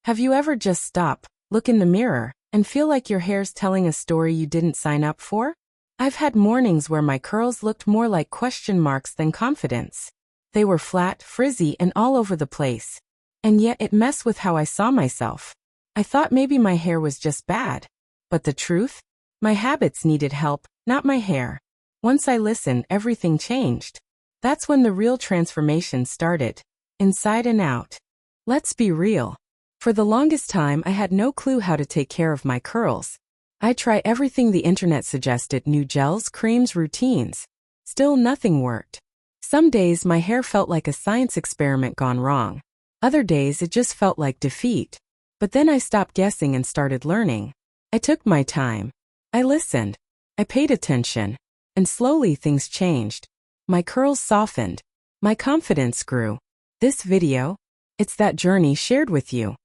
Have you ever just stop, look in the mirror, and feel like your hair's telling a story you didn't sign up for? I've had mornings where my curls looked more like question marks than confidence. They were flat, frizzy, and all over the place. And yet it messed with how I saw myself. I thought maybe my hair was just bad. But the truth? My habits needed help, not my hair. Once I listened, everything changed. That's when the real transformation started. Inside and out. Let's be real. For the longest time, I had no clue how to take care of my curls. I tried everything the internet suggested, new gels, creams, routines. Still nothing worked. Some days my hair felt like a science experiment gone wrong. Other days it just felt like defeat. But then I stopped guessing and started learning. I took my time. I listened. I paid attention. And slowly things changed. My curls softened. My confidence grew. This video, it's that journey shared with you.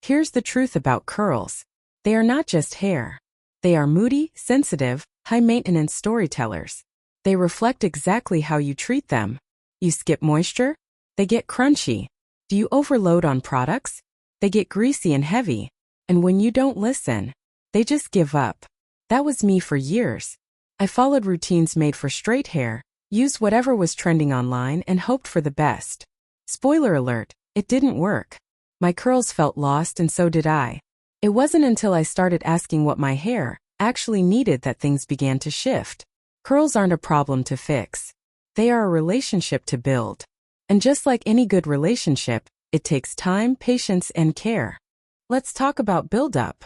Here's the truth about curls. They are not just hair. They are moody, sensitive, high-maintenance storytellers. They reflect exactly how you treat them. You skip moisture? They get crunchy. Do you overload on products? They get greasy and heavy. And when you don't listen, they just give up. That was me for years. I followed routines made for straight hair, used whatever was trending online, and hoped for the best. Spoiler alert, it didn't work. My curls felt lost, and so did I. It wasn't until I started asking what my hair actually needed that things began to shift. Curls aren't a problem to fix. They are a relationship to build. And just like any good relationship, it takes time, patience, and care. Let's talk about buildup.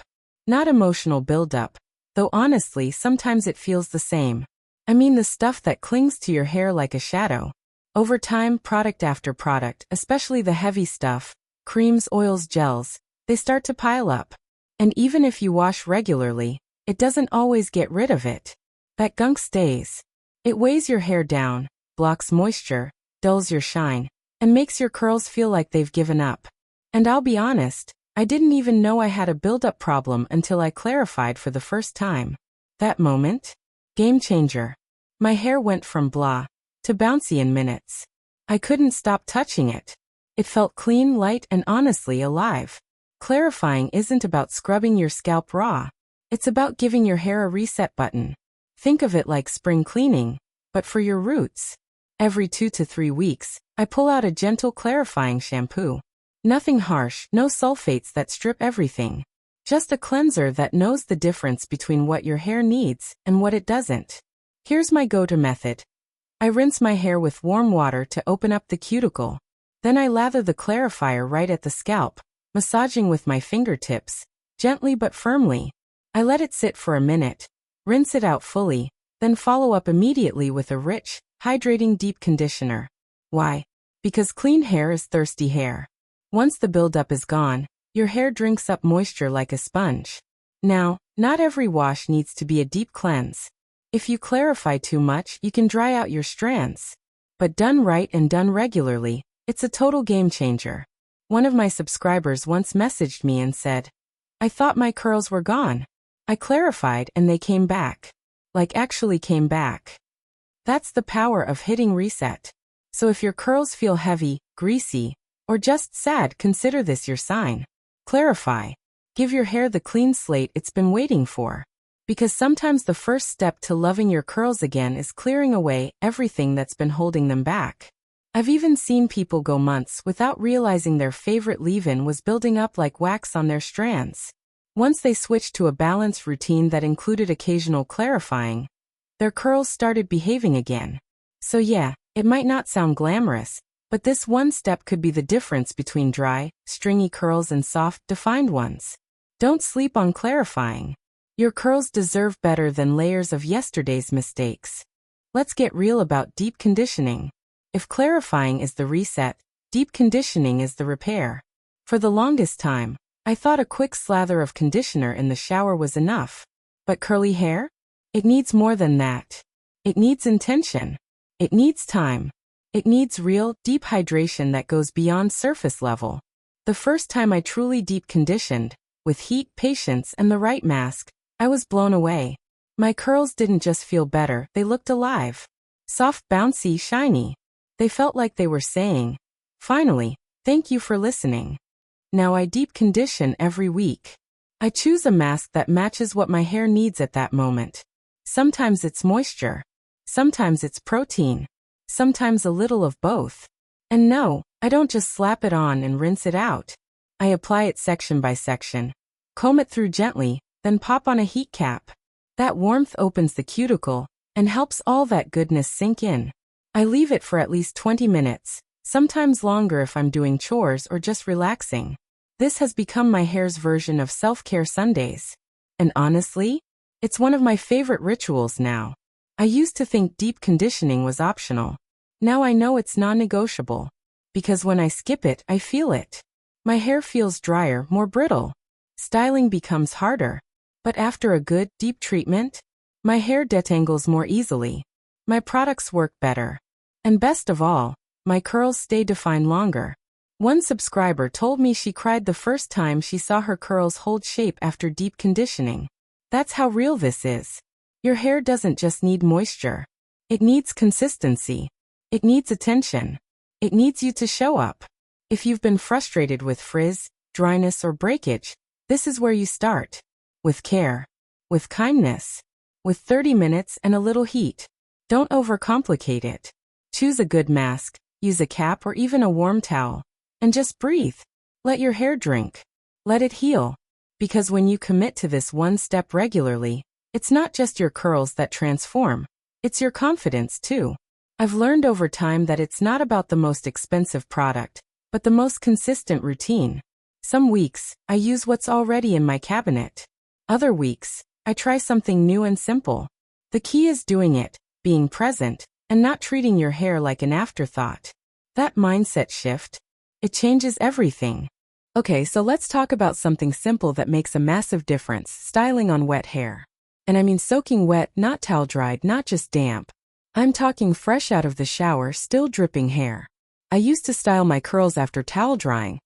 Not emotional buildup, though honestly, sometimes it feels the same. I mean the stuff that clings to your hair like a shadow. Over time, product after product, especially the heavy stuff, creams, oils, gels, they start to pile up. And even if you wash regularly, it doesn't always get rid of it. That gunk stays. It weighs your hair down, blocks moisture, dulls your shine, and makes your curls feel like they've given up. And I'll be honest, I didn't even know I had a buildup problem until I clarified for the first time. That moment? Game changer. My hair went from blah to bouncy in minutes. I couldn't stop touching it. It felt clean, light, and honestly alive. Clarifying isn't about scrubbing your scalp raw. It's about giving your hair a reset button. Think of it like spring cleaning, but for your roots. Every 2 to 3 weeks, I pull out a gentle clarifying shampoo. Nothing harsh, no sulfates that strip everything. Just a cleanser that knows the difference between what your hair needs and what it doesn't. Here's my go-to method. I rinse my hair with warm water to open up the cuticle. Then I lather the clarifier right at the scalp, massaging with my fingertips, gently but firmly. I let it sit for a minute, rinse it out fully, then follow up immediately with a rich, hydrating deep conditioner. Why? Because clean hair is thirsty hair. Once the buildup is gone, your hair drinks up moisture like a sponge. Now, not every wash needs to be a deep cleanse. If you clarify too much, you can dry out your strands. But done right and done regularly, it's a total game changer. One of my subscribers once messaged me and said, "I thought my curls were gone. I clarified and they came back." Like actually came back. That's the power of hitting reset. So if your curls feel heavy, greasy, or just sad, consider this your sign. Clarify. Give your hair the clean slate it's been waiting for. Because sometimes the first step to loving your curls again is clearing away everything that's been holding them back. I've even seen people go months without realizing their favorite leave-in was building up like wax on their strands. Once they switched to a balanced routine that included occasional clarifying, their curls started behaving again. So yeah, it might not sound glamorous, but this one step could be the difference between dry, stringy curls and soft, defined ones. Don't sleep on clarifying. Your curls deserve better than layers of yesterday's mistakes. Let's get real about deep conditioning. If clarifying is the reset, deep conditioning is the repair. For the longest time, I thought a quick slather of conditioner in the shower was enough. But curly hair? It needs more than that. It needs intention. It needs time. It needs real, deep hydration that goes beyond surface level. The first time I truly deep conditioned, with heat, patience, and the right mask, I was blown away. My curls didn't just feel better, they looked alive. Soft, bouncy, shiny. They felt like they were saying, "Finally, thank you for listening." Now I deep condition every week. I choose a mask that matches what my hair needs at that moment. Sometimes it's moisture. Sometimes it's protein. Sometimes a little of both. And no, I don't just slap it on and rinse it out. I apply it section by section. Comb it through gently, then pop on a heat cap. That warmth opens the cuticle and helps all that goodness sink in. I leave it for at least 20 minutes, sometimes longer if I'm doing chores or just relaxing. This has become my hair's version of self-care Sundays. And honestly, it's one of my favorite rituals now. I used to think deep conditioning was optional. Now I know it's non-negotiable. Because when I skip it, I feel it. My hair feels drier, more brittle. Styling becomes harder. But after a good, deep treatment, my hair detangles more easily. My products work better. And best of all, my curls stay defined longer. One subscriber told me she cried the first time she saw her curls hold shape after deep conditioning. That's how real this is. Your hair doesn't just need moisture. It needs consistency. It needs attention. It needs you to show up. If you've been frustrated with frizz, dryness, or breakage, this is where you start. With care. With kindness. With 30 minutes and a little heat. Don't overcomplicate it. Choose a good mask, use a cap or even a warm towel. And just breathe. Let your hair drink. Let it heal. Because when you commit to this one step regularly, it's not just your curls that transform. It's your confidence too. I've learned over time that it's not about the most expensive product, but the most consistent routine. Some weeks, I use what's already in my cabinet. Other weeks, I try something new and simple. The key is doing it, being present, and not treating your hair like an afterthought. That mindset shift, it changes everything. Okay, so let's talk about something simple that makes a massive difference, styling on wet hair. And I mean soaking wet, not towel dried, not just damp. I'm talking fresh out of the shower, still dripping hair. I used to style my curls after towel drying,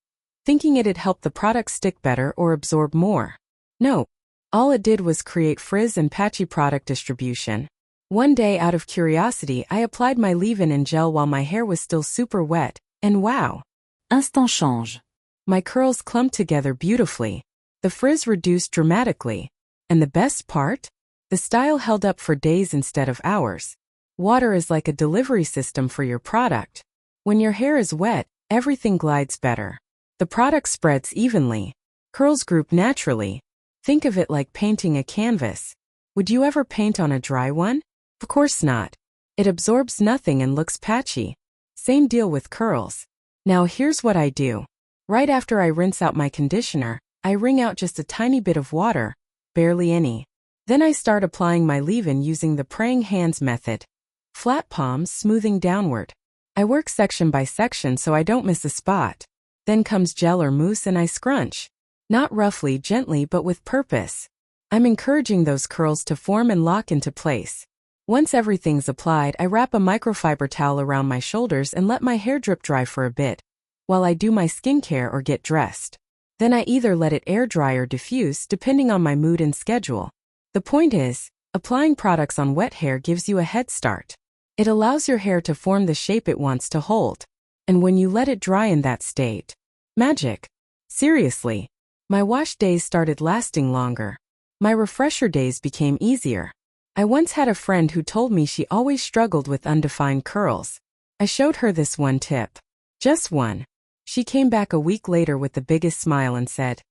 thinking it'd help the product stick better or absorb more. No, all it did was create frizz and patchy product distribution. One day, out of curiosity, I applied my leave-in and gel while my hair was still super wet, and wow! Instant change. My curls clumped together beautifully. The frizz reduced dramatically. And the best part? The style held up for days instead of hours. Water is like a delivery system for your product. When your hair is wet, everything glides better. The product spreads evenly. Curls group naturally. Think of it like painting a canvas. Would you ever paint on a dry one? Of course not. It absorbs nothing and looks patchy. Same deal with curls. Now here's what I do. Right after I rinse out my conditioner, I wring out just a tiny bit of water, barely any. Then I start applying my leave-in using the praying hands method. Flat palms smoothing downward. I work section by section so I don't miss a spot. Then comes gel or mousse and I scrunch. Not roughly, gently, but with purpose. I'm encouraging those curls to form and lock into place. Once everything's applied, I wrap a microfiber towel around my shoulders and let my hair drip dry for a bit, while I do my skincare or get dressed. Then I either let it air dry or diffuse depending on my mood and schedule. The point is, applying products on wet hair gives you a head start. It allows your hair to form the shape it wants to hold. And when you let it dry in that state, magic. Seriously. My wash days started lasting longer. My refresher days became easier. I once had a friend who told me she always struggled with undefined curls. I showed her this one tip. Just one. She came back a week later with the biggest smile and said,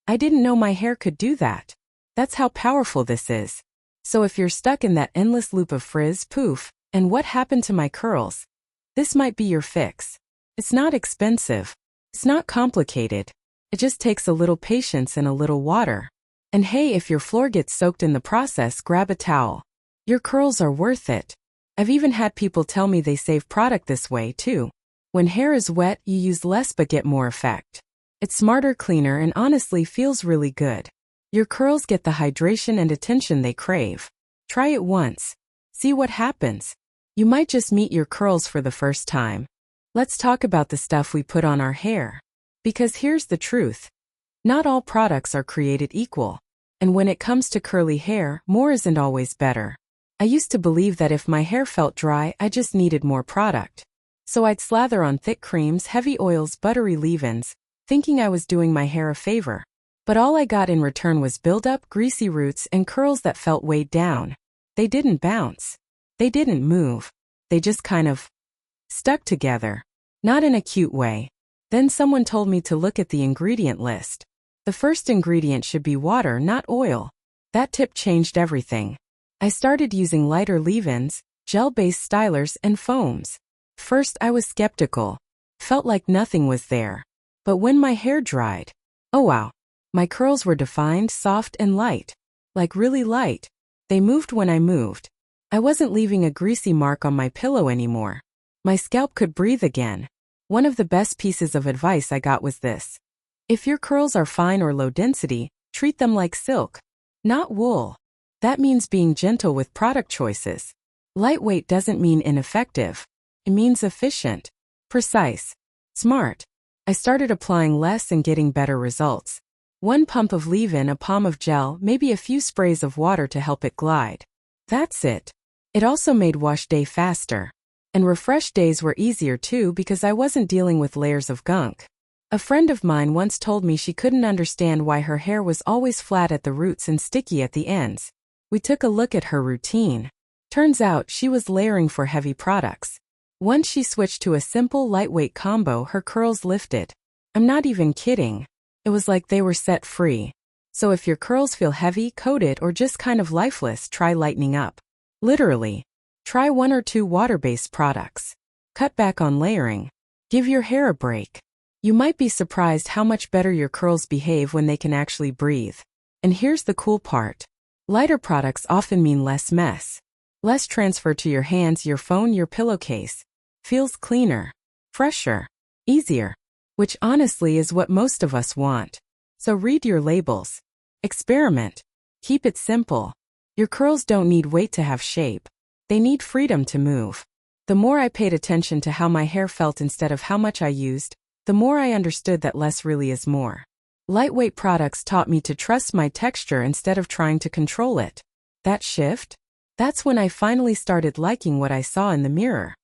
"I didn't know my hair could do that." That's how powerful this is. So if you're stuck in that endless loop of frizz, poof, and what happened to my curls? This might be your fix. It's not expensive. It's not complicated. It just takes a little patience and a little water. And hey, if your floor gets soaked in the process, grab a towel. Your curls are worth it. I've even had people tell me they save product this way too. When hair is wet, you use less but get more effect. It's smarter, cleaner, and honestly feels really good. Your curls get the hydration and attention they crave. Try it once. See what happens. You might just meet your curls for the first time. Let's talk about the stuff we put on our hair. Because here's the truth. Not all products are created equal. And when it comes to curly hair, more isn't always better. I used to believe that if my hair felt dry, I just needed more product. So I'd slather on thick creams, heavy oils, buttery leave-ins, thinking I was doing my hair a favor. But all I got in return was buildup, greasy roots, and curls that felt weighed down. They didn't bounce. They didn't move. They just kind of stuck together. Not in a cute way. Then someone told me to look at the ingredient list. The first ingredient should be water, not oil. That tip changed everything. I started using lighter leave-ins, gel-based stylers, and foams. First, I was skeptical. Felt like nothing was there. But when my hair dried, oh wow. My curls were defined, soft, and light. Like really light. They moved when I moved. I wasn't leaving a greasy mark on my pillow anymore. My scalp could breathe again. One of the best pieces of advice I got was this. If your curls are fine or low density, treat them like silk, not wool. That means being gentle with product choices. Lightweight doesn't mean ineffective. It means efficient, precise, smart. I started applying less and getting better results. One pump of leave-in, a palm of gel, maybe a few sprays of water to help it glide. That's it. It also made wash day faster. And refresh days were easier too because I wasn't dealing with layers of gunk. A friend of mine once told me she couldn't understand why her hair was always flat at the roots and sticky at the ends. We took a look at her routine. Turns out she was layering for heavy products. Once she switched to a simple lightweight combo, her curls lifted. I'm not even kidding. It was like they were set free. So if your curls feel heavy, coated, or just kind of lifeless, try lightening up. Literally. Try 1 or 2 water-based products. Cut back on layering. Give your hair a break. You might be surprised how much better your curls behave when they can actually breathe. And here's the cool part. Lighter products often mean less mess. Less transfer to your hands, your phone, your pillowcase. Feels cleaner, fresher, easier. Which honestly is what most of us want. So read your labels. Experiment. Keep it simple. Your curls don't need weight to have shape. They need freedom to move. The more I paid attention to how my hair felt instead of how much I used, the more I understood that less really is more. Lightweight products taught me to trust my texture instead of trying to control it. That shift? That's when I finally started liking what I saw in the mirror.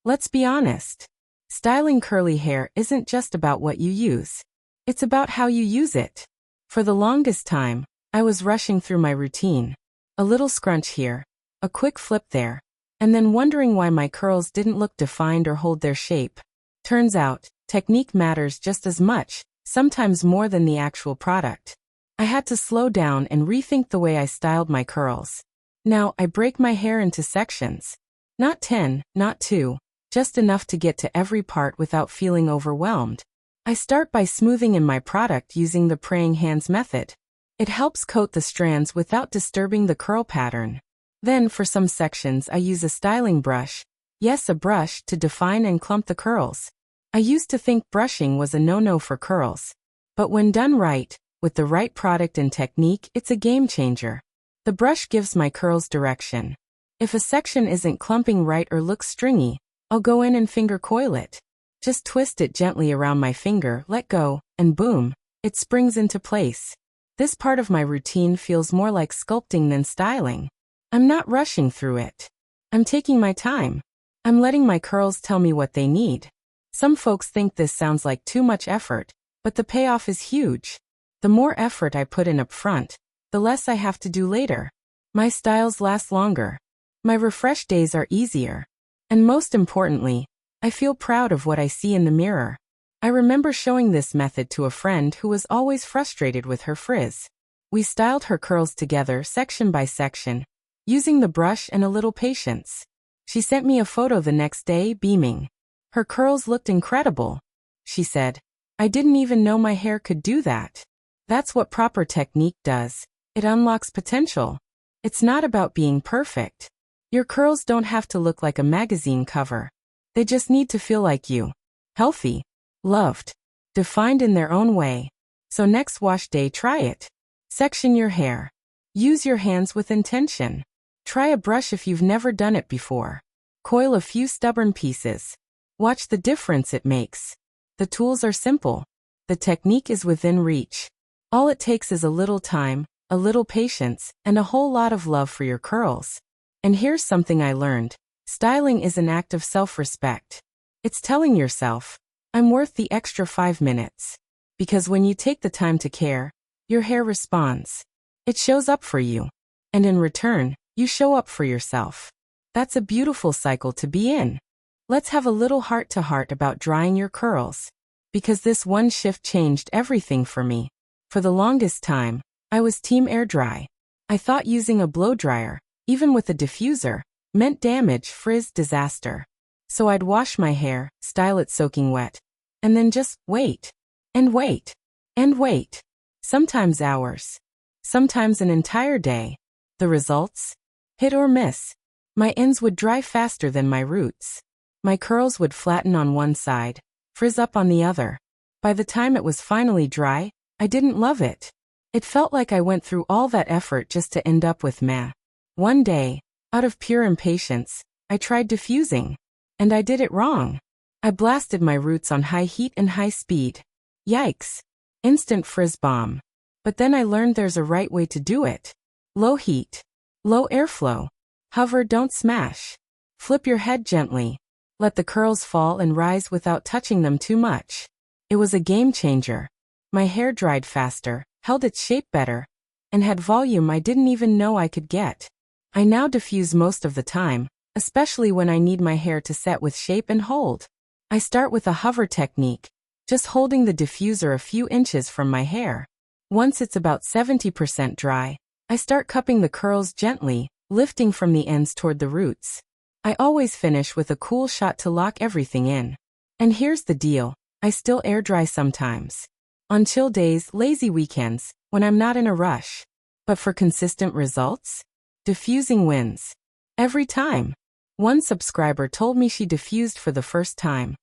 Let's be honest. Styling curly hair isn't just about what you use. It's about how you use it. For the longest time, I was rushing through my routine. A little scrunch here, a quick flip there, and then wondering why my curls didn't look defined or hold their shape. Turns out, technique matters just as much, sometimes more than the actual product. I had to slow down and rethink the way I styled my curls. Now, I break my hair into sections. Not 10, not 2. Just enough to get to every part without feeling overwhelmed. I start by smoothing in my product using the praying hands method. It helps coat the strands without disturbing the curl pattern. Then for some sections I use a styling brush. Yes, a brush to define and clump the curls. I used to think brushing was a no-no for curls. But when done right, with the right product and technique, it's a game changer. The brush gives my curls direction. If a section isn't clumping right or looks stringy, I'll go in and finger coil it. Just twist it gently around my finger, let go, and boom, it springs into place. This part of my routine feels more like sculpting than styling. I'm not rushing through it. I'm taking my time. I'm letting my curls tell me what they need. Some folks think this sounds like too much effort, but the payoff is huge. The more effort I put in up front, the less I have to do later. My styles last longer. My refresh days are easier. And most importantly, I feel proud of what I see in the mirror. I remember showing this method to a friend who was always frustrated with her frizz. We styled her curls together section by section, using the brush and a little patience. She sent me a photo the next day, beaming. Her curls looked incredible. She said, I didn't even know my hair could do that. That's what proper technique does. It unlocks potential. It's not about being perfect. Your curls don't have to look like a magazine cover. They just need to feel like you. Healthy, loved, defined in their own way. So next wash day, try it. Section your hair. Use your hands with intention. Try a brush if you've never done it before. Coil a few stubborn pieces. Watch the difference it makes. The tools are simple. The technique is within reach. All it takes is a little time, a little patience, and a whole lot of love for your curls. And here's something I learned. Styling is an act of self-respect. It's telling yourself, I'm worth the extra 5 minutes. Because when you take the time to care, your hair responds. It shows up for you. And in return, you show up for yourself. That's a beautiful cycle to be in. Let's have a little heart-to-heart about drying your curls. Because this one shift changed everything for me. For the longest time, I was team air dry. I thought using a blow dryer, even with a diffuser, meant damage, frizz, disaster. So I'd wash my hair, style it soaking wet, and then just wait. And wait. And wait. Sometimes hours. Sometimes an entire day. The results? Hit or miss. My ends would dry faster than my roots. My curls would flatten on one side, frizz up on the other. By the time it was finally dry, I didn't love it. It felt like I went through all that effort just to end up with meh. One day, out of pure impatience, I tried diffusing. And I did it wrong. I blasted my roots on high heat and high speed. Yikes. Instant frizz bomb. But then I learned there's a right way to do it. Low heat. Low airflow. Hover, don't smash. Flip your head gently. Let the curls fall and rise without touching them too much. It was a game changer. My hair dried faster, held its shape better, and had volume I didn't even know I could get. I now diffuse most of the time, especially when I need my hair to set with shape and hold. I start with a hover technique, just holding the diffuser a few inches from my hair. Once it's about 70% dry, I start cupping the curls gently, lifting from the ends toward the roots. I always finish with a cool shot to lock everything in. And here's the deal, I still air dry sometimes. On chill days, lazy weekends, when I'm not in a rush. But for consistent results, diffusing wins. Every time. One subscriber told me she diffused for the first time.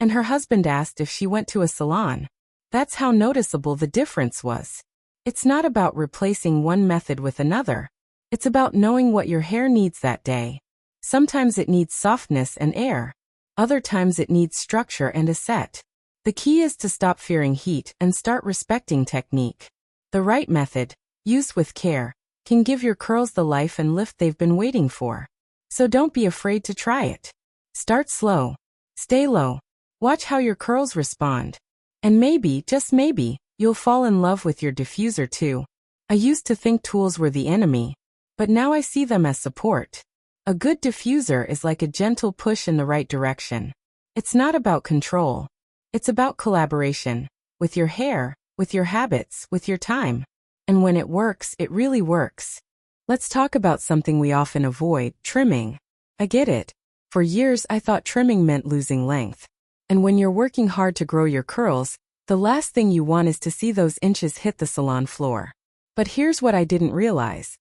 And her husband asked if she went to a salon. That's how noticeable the difference was. It's not about replacing one method with another. It's about knowing what your hair needs that day. Sometimes it needs softness and air. Other times it needs structure and a set. The key is to stop fearing heat and start respecting technique. The right method, used with care, can give your curls the life and lift they've been waiting for. So don't be afraid to try it. Start slow. Stay low. Watch how your curls respond. And maybe, just maybe, you'll fall in love with your diffuser too. I used to think tools were the enemy, but now I see them as support. A good diffuser is like a gentle push in the right direction. It's not about control. It's about collaboration. With your hair, with your habits, with your time. And when it works, it really works. Let's talk about something we often avoid, trimming. I get it. For years I thought trimming meant losing length. And when you're working hard to grow your curls, the last thing you want is to see those inches hit the salon floor. But here's what I didn't realize.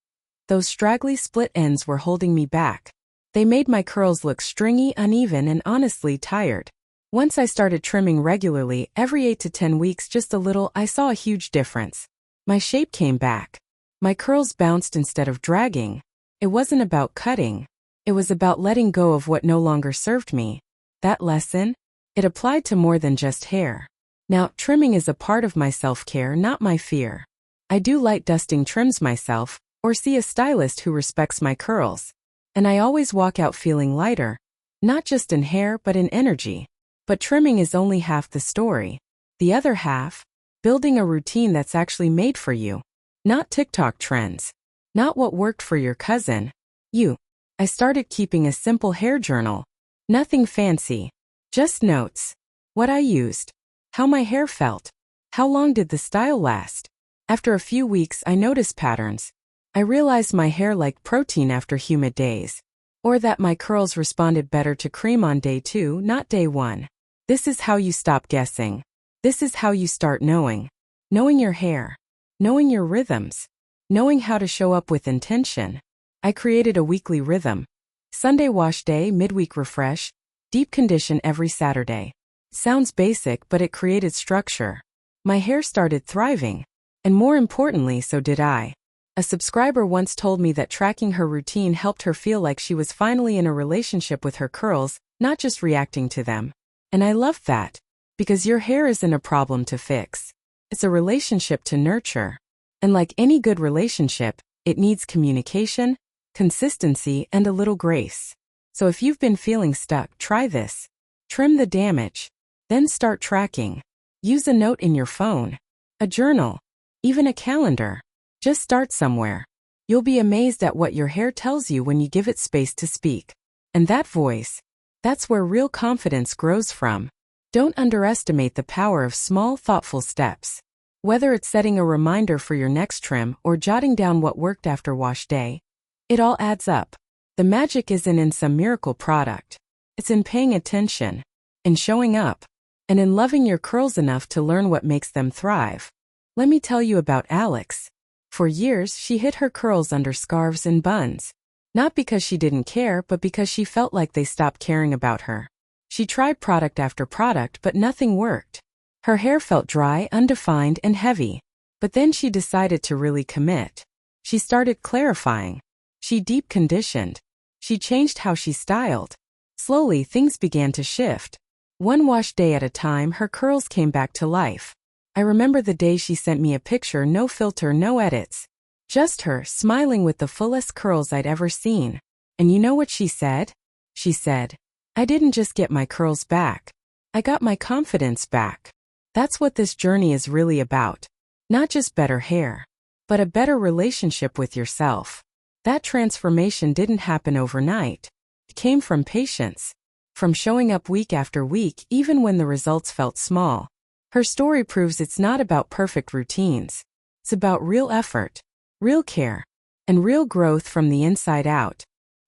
Those straggly split ends were holding me back. They made my curls look stringy, uneven, and honestly tired. Once I started trimming regularly, every 8 to 10 weeks just a little, I saw a huge difference. My shape came back. My curls bounced instead of dragging. It wasn't about cutting. It was about letting go of what no longer served me. That lesson? It applied to more than just hair. Now, trimming is a part of my self-care, not my fear. I do light dusting trims myself, or see a stylist who respects my curls. And I always walk out feeling lighter, not just in hair but in energy. But trimming is only half the story. The other half, building a routine that's actually made for you. Not TikTok trends. Not what worked for your cousin. You. I started keeping a simple hair journal. Nothing fancy. Just notes. What I used. How my hair felt. How long did the style last? After a few weeks I noticed patterns. I realized my hair liked protein after humid days. Or that my curls responded better to cream on day 2, not day 1. This is how you stop guessing. This is how you start knowing. Knowing your hair. Knowing your rhythms. Knowing how to show up with intention. I created a weekly rhythm. Sunday wash day, midweek refresh, deep condition every Saturday. Sounds basic, but it created structure. My hair started thriving. And more importantly, so did I. A subscriber once told me that tracking her routine helped her feel like she was finally in a relationship with her curls, not just reacting to them. And I loved that. Because your hair isn't a problem to fix. It's a relationship to nurture. And like any good relationship, it needs communication, consistency, and a little grace. So if you've been feeling stuck, try this. Trim the damage. Then start tracking. Use a note in your phone, a journal, even a calendar. Just start somewhere. You'll be amazed at what your hair tells you when you give it space to speak. And that voice, that's where real confidence grows from. Don't underestimate the power of small, thoughtful steps. Whether it's setting a reminder for your next trim or jotting down what worked after wash day, it all adds up. The magic isn't in some miracle product. It's in paying attention, in showing up, and in loving your curls enough to learn what makes them thrive. Let me tell you about Alex. For years, she hid her curls under scarves and buns. Not because she didn't care, but because she felt like they stopped caring about her. She tried product after product, but nothing worked. Her hair felt dry, undefined, and heavy. But then she decided to really commit. She started clarifying. She deep conditioned. She changed how she styled. Slowly, things began to shift. One wash day at a time, her curls came back to life. I remember the day she sent me a picture, no filter, no edits. Just her, smiling with the fullest curls I'd ever seen. And you know what she said? She said, "I didn't just get my curls back. I got my confidence back." That's what this journey is really about. Not just better hair, but a better relationship with yourself. That transformation didn't happen overnight. It came from patience. From showing up week after week, even when the results felt small. Her story proves it's not about perfect routines. It's about real effort, real care, and real growth from the inside out.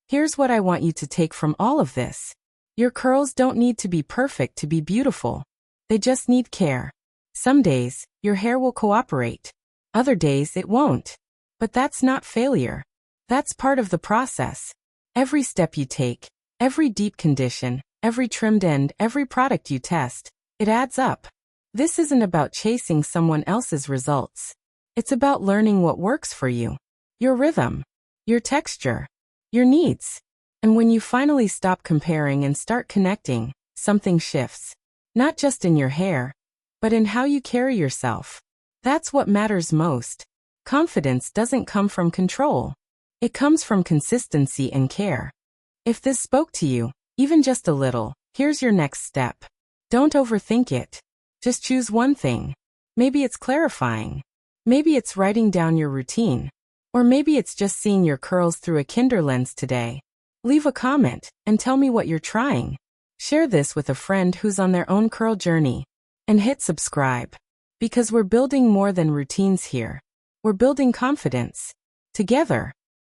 Here's what I want you to take from all of this. Your curls don't need to be perfect to be beautiful. They just need care. Some days, your hair will cooperate. Other days, it won't. But that's not failure. That's part of the process. Every step you take, every deep condition, every trimmed end, every product you test, it adds up. This isn't about chasing someone else's results. It's about learning what works for you. Your rhythm, your texture, your needs. And when you finally stop comparing and start connecting, something shifts. Not just in your hair, but in how you carry yourself. That's what matters most. Confidence doesn't come from control. It comes from consistency and care. If this spoke to you, even just a little, here's your next step. Don't overthink it. Just choose one thing. Maybe it's clarifying. Maybe it's writing down your routine. Or maybe it's just seeing your curls through a Kinder lens today. Leave a comment and tell me what you're trying. Share this with a friend who's on their own curl journey. And hit subscribe. Because we're building more than routines here. We're building confidence. Together.